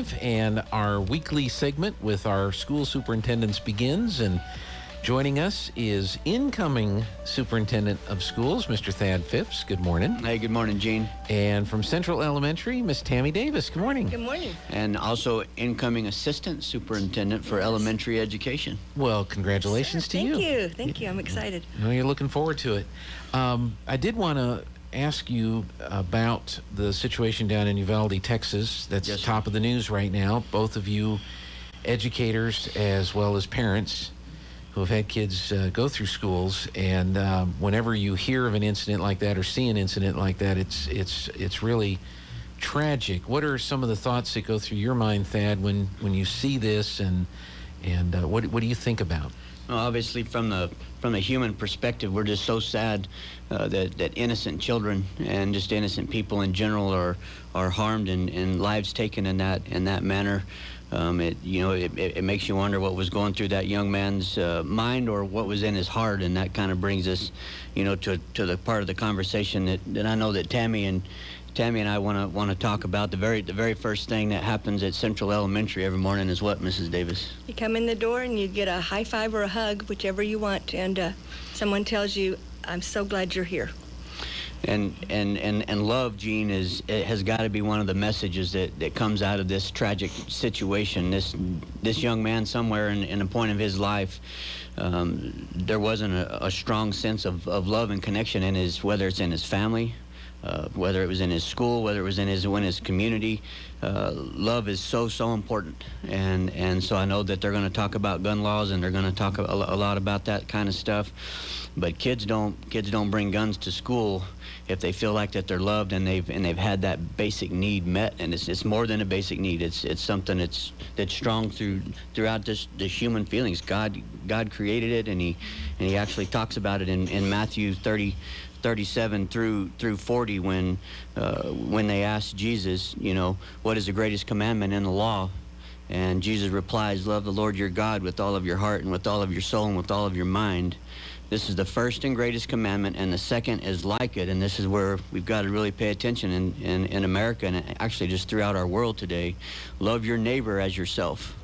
Live, and our weekly segment with our school superintendents begins. And joining us is incoming superintendent of schools, Mr. Thad Phipps. Good morning. Hey, good morning, Gene. And from Central Elementary, Miss Tammy Davis. Good morning. Good morning. And also incoming assistant superintendent for elementary education. Well, congratulations to you. Thank you. I'm excited. Well, you're looking forward to it. I did want to ask you about the situation down in Uvalde, Texas. That's Yes, top of the news right now. Both of you educators as well as parents who have had kids go through schools, and whenever you hear of an incident like that or see an incident like that, it's really tragic. What are some of the thoughts that go through your mind, Thad, when you see this, and what do you think about? Well, obviously, from the human perspective, we're just so sad that innocent children and just innocent people in general are harmed and lives taken in that manner. It makes you wonder what was going through that young man's mind or what was in his heart, and that kind of brings us, to the part of the conversation that I know that Tammy and I want to talk about. The very first thing that happens at Central Elementary every morning is what, Mrs. Davis? You come in the door and you get a high five or a hug, whichever you want, and someone tells you, "I'm so glad you're here." And love, Gene, has got to be one of the messages that comes out of this tragic situation. This young man, somewhere in a point of his life, there wasn't a strong sense of love and connection in whether it's in his family, whether it was in his school, whether it was in his community. Love is so important, and so I know that they're going to talk about gun laws, and they're going to talk a lot about that kind of stuff. But kids don't bring guns to school if they feel like that they're loved and they've had that basic need met. And it's more than a basic need. It's something that's strong throughout the human feelings. God created it, and he actually talks about it in Matthew 37 through 40 when they asked Jesus, what is the greatest commandment in the law? And Jesus replies, love the Lord your God with all of your heart and with all of your soul and with all of your mind. This is the first and greatest commandment, and the second is like it, and this is where we've got to really pay attention in America and actually just throughout our world today. Love your neighbor as yourself.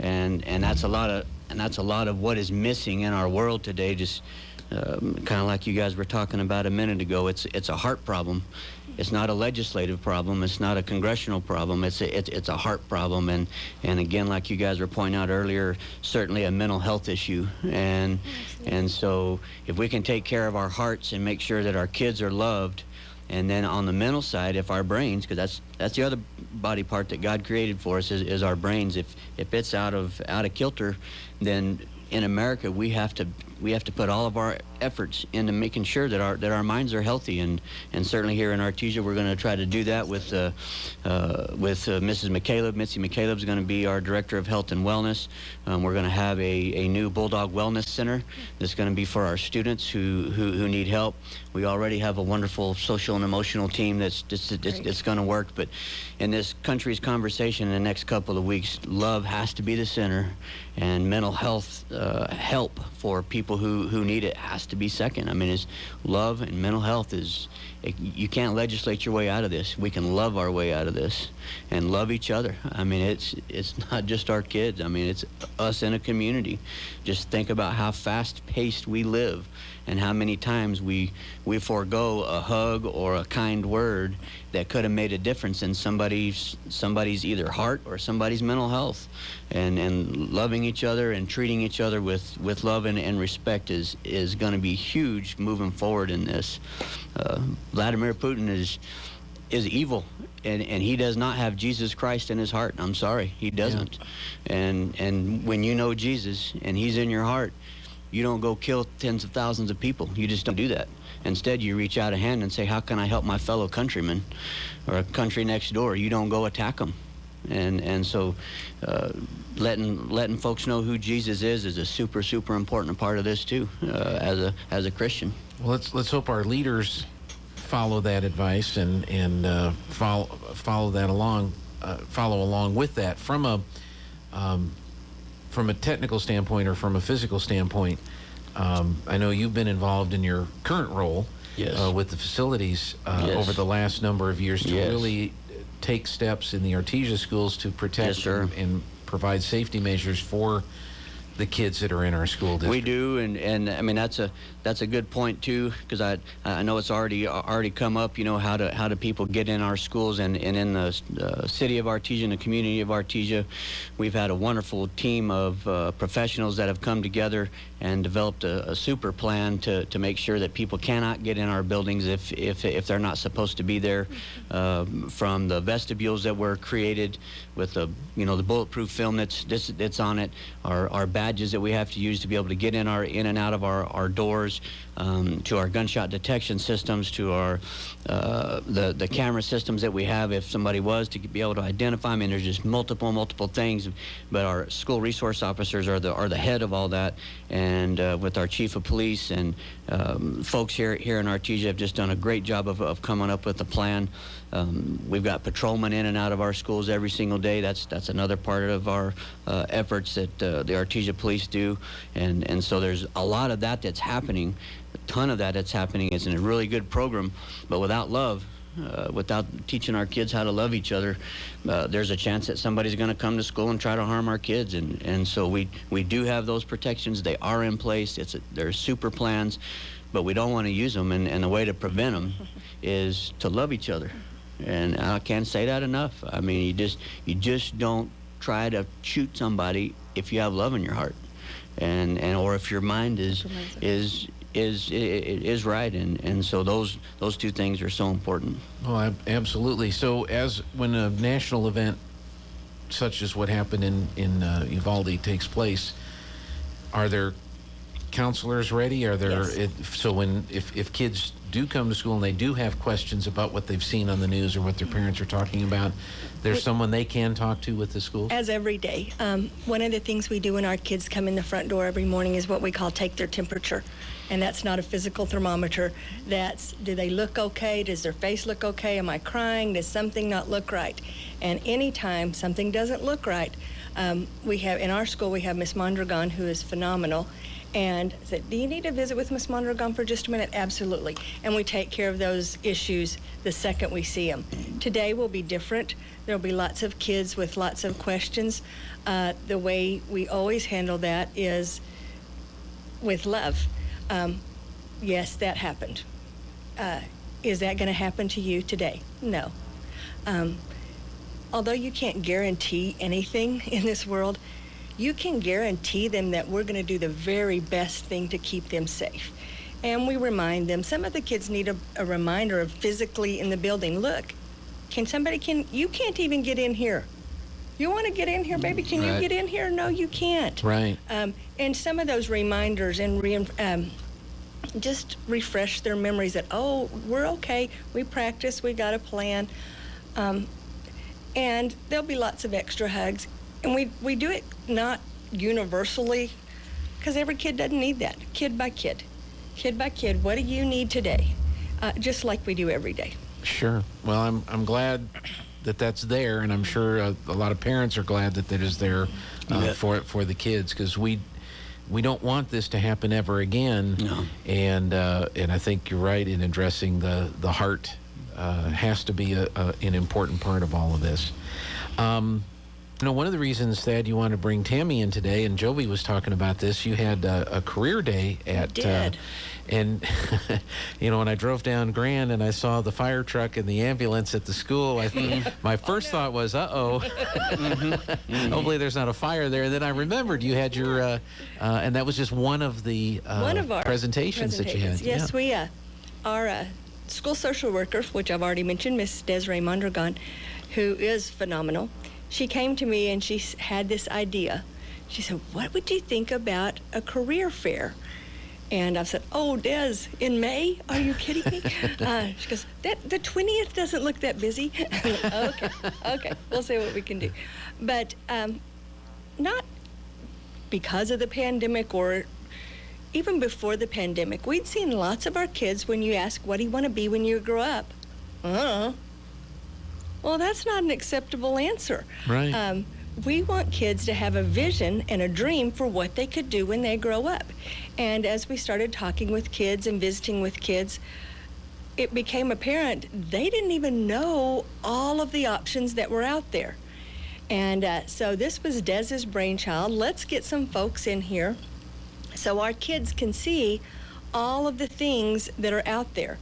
And that's a lot of what is missing in our world today. Just kind of like you guys were talking about a minute ago, it's a heart problem. It's not a legislative problem. It's not a congressional problem. It's a heart problem, and again, like you guys were pointing out earlier, certainly a mental health issue. And so if we can take care of our hearts and make sure that our kids are loved, and then on the mental side, if our brains, because that's the other body part that God created for us is our brains. If it's out of kilter, then in America we have to put all of our efforts into making sure that our minds are healthy, and certainly here in Artesia we're going to try to do that with Mrs. McCaleb. Mitzi McCaleb is going to be our director of health and wellness. We're going to have a new Bulldog Wellness Center that's going to be for our students who need help. We already have a wonderful social and emotional team that's going to work, but in this country's conversation in the next couple of weeks, love has to be the center, and mental health help for people who need it has to be second. I mean, it's love and mental health you can't legislate your way out of this. We can love our way out of this and love each other. I mean, it's not just our kids. I mean, it's us in a community. Just think about how fast-paced we live and how many times we forego a hug or a kind word that could have made a difference in somebody's either heart or somebody's mental health. And loving each other and treating each other with love and respect is going to be huge moving forward in this. Vladimir Putin is evil, and he does not have Jesus Christ in his heart. I'm sorry, he doesn't. Yeah. And when you know Jesus and he's in your heart, you don't go kill tens of thousands of people. You just don't do that. Instead, you reach out a hand and say, how can I help my fellow countrymen or a country next door? You don't go attack them. And so letting folks know who Jesus is a super important part of this too, as a Christian. Well, let's hope our leaders follow that advice and follow along with that from a technical standpoint or from a physical standpoint. I know you've been involved in your current role yes. With the facilities yes. over the last number of years to yes. really take steps in the Artesia schools to protect Yes, sir. and provide safety measures for the kids that are in our school district. We do, and I mean that's a good point too, because I know it's already come up. You know, how do people get in our schools, and in the city of Artesia and the community of Artesia, we've had a wonderful team of professionals that have come together and developed a super plan to make sure that people cannot get in our buildings if they're not supposed to be there. From the vestibules that were created with the bulletproof film that's on it, our badges that we have to use to be able to get in and out of our doors, to our gunshot detection systems, to our the camera systems that we have if somebody was to be able to identify them. And there's just multiple things, but our school resource officers are the head of all that, and with our chief of police and folks here in Artesia have just done a great job of coming up with a plan. We've got patrolmen in and out of our schools every single day. That's another part of our efforts that the Artesia police do, and so there's a lot of that's happening. A ton of that's happening. It's a really good program, but without love, without teaching our kids how to love each other, there's a chance that somebody's going to come to school and try to harm our kids. And so we do have those protections. They are in place. They're super plans, but we don't want to use them. And the way to prevent them is to love each other. And I can't say that enough. I mean, you just don't try to shoot somebody if you have love in your heart, and or if your mind is right, and so those two things are so important. Oh, absolutely. So when a national event such as what happened in Uvalde takes place, are there counselors ready? Are there Yes. If kids do come to school and they do have questions about what they've seen on the news or what their parents are talking about, there's someone they can talk to with the school? As every day. One of the things we do when our kids come in the front door every morning is what we call take their temperature. And that's not a physical thermometer. That's, do they look okay? Does their face look okay? Am I crying? Does something not look right? And anytime something doesn't look right, we have, in our school, we have Miss Mondragon, who is phenomenal. And said, do you need to visit with Miss Mondragon for just a minute? Absolutely. And we take care of those issues the second we see them. Today will be different. There'll be lots of kids with lots of questions. The way we always handle that is with love. Yes, that happened. Is that going to happen to you today? No. Although you can't guarantee anything in this world, you can guarantee them that we're going to do the very best thing to keep them safe. And we remind them. Some of the kids need a reminder of physically in the building. Look, you can't even get in here. You want to get in here, baby? Can you get in here? No, you can't. Right. And some of those reminders and just refresh their memories that, oh, we're okay. We practice. We got a plan. And there'll be lots of extra hugs. And we do it not universally, because every kid doesn't need that. Kid by kid. Kid by kid, what do you need today? Just like we do every day. Sure. Well, I'm glad that that's there, and I'm sure a lot of parents are glad that is there for the kids, because we don't want this to happen ever again. No. And I think you're right in addressing the heart has to be an important part of all of this. One of the reasons, Thad, you want to bring Tammy in today, and Joby was talking about this, you had a career day at... I did. And, when I drove down Grand and I saw the fire truck and the ambulance at the school, my first thought was, hopefully there's not a fire there. And then I remembered you had your, and that was just one of our presentations that you had. Yes, our school social worker, which I've already mentioned, Miss Desiree Mondragon, who is phenomenal. She came to me and she had this idea. She said, what would you think about a career fair? And I said, oh, Des, in May? Are you kidding me? She goes, the 20th doesn't look that busy. Okay, we'll see what we can do. But not because of the pandemic or even before the pandemic, we'd seen lots of our kids, when you ask, what do you want to be when you grow up? Well, that's not an acceptable answer. Right. We want kids to have a vision and a dream for what they could do when they grow up. And as we started talking with kids and visiting with kids, it became apparent they didn't even know all of the options that were out there. And so this was Dez's brainchild. Let's get some folks in here so our kids can see all of the things that are out there.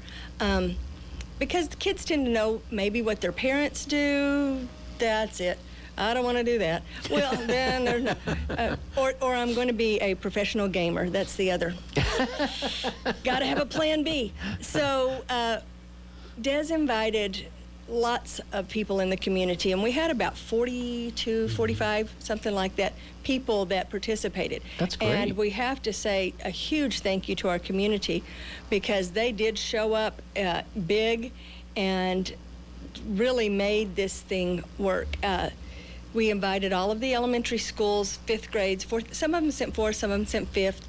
Because the kids tend to know maybe what their parents do. That's it. I don't want to do that. Well, then there's no, or I'm going to be a professional gamer. That's the other. Got to have a plan B. So Des invited lots of people in the community, and we had about 42, 45, something like that, people that participated. That's great. And we have to say a huge thank you to our community, because they did show up big and really made this thing work. We invited all of the elementary schools, 5th grades, some of them sent 4th, some of them sent 5th,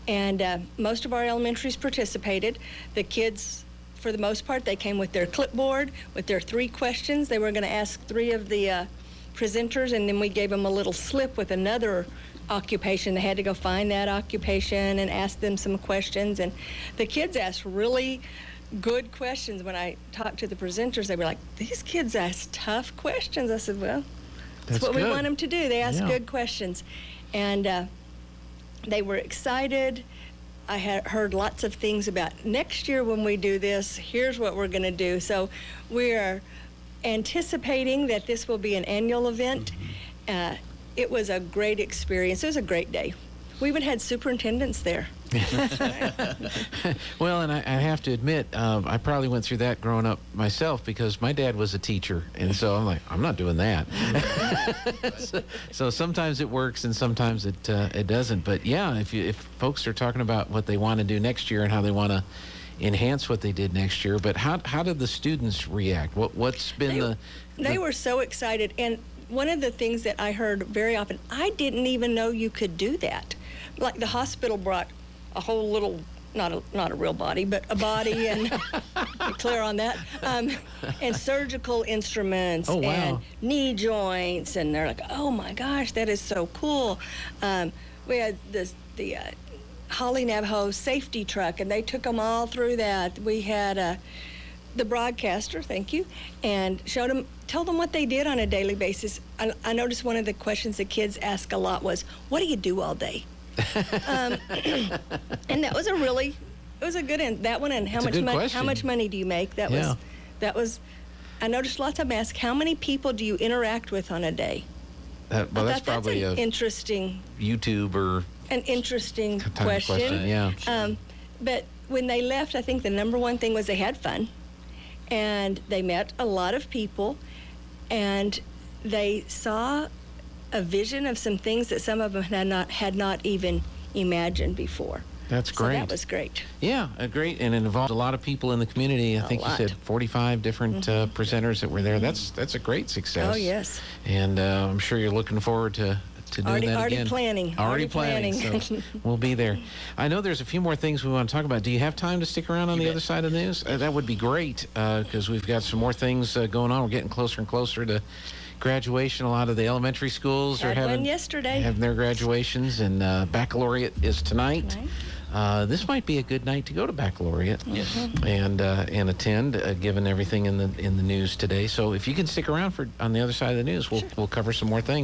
and most of our elementaries participated. The kids, for the most part, they came with their clipboard, with their 3 questions. They were going to ask 3 of the presenters, and then we gave them a little slip with another occupation. They had to go find that occupation and ask them some questions. And the kids asked really good questions. When I talked to the presenters, they were like, these kids ask tough questions. I said, well, that's what we want them to do. They ask good questions. And they were excited. I had heard lots of things about next year when we do this, here's what we're going to do. So we are anticipating that this will be an annual event. It was a great experience. It was a great day. We even had superintendents there. Well, and I have to admit, I probably went through that growing up myself, because my dad was a teacher, and so I'm like, I'm not doing that. so sometimes it works and sometimes it doesn't. But yeah, if folks are talking about what they want to do next year and how they want to enhance what they did next year, but how did the students react? What's been They were so excited. And one of the things that I heard very often, I didn't even know you could do that. Like the hospital brought a whole little, not a real body, but a body, and be clear on that, and surgical instruments and knee joints, and they're like, oh my gosh, that is so cool. We had the Holly Navajo safety truck, and they took them all through that. We had the broadcaster, thank you, and told them what they did on a daily basis. I noticed one of the questions the kids ask a lot was, what do you do all day? And that was it was a good end. That one, and how much money do you make? That was, I noticed lots of them ask, how many people do you interact with on a day? That's probably an interesting YouTube or an interesting question. Yeah. But when they left, I think the number one thing was they had fun, and they met a lot of people, and they saw a vision of some things that some of them had not even imagined before. That's great. So that was great. Yeah, great, and it involved a lot of people in the community. I think you said 45 different presenters that were there. That's a great success. Oh yes. And I'm sure you're looking forward to doing that again. Already planning. So we'll be there. I know there's a few more things we want to talk about. Do you have time to stick around on the other side of the news? That would be great, because we've got some more things going on. We're getting closer and closer to graduation. A lot of the elementary schools are having their graduations, and baccalaureate is tonight. This might be a good night to go to baccalaureate and attend, given everything in the news today. So if you can stick around on the other side of the news, we'll cover some more things.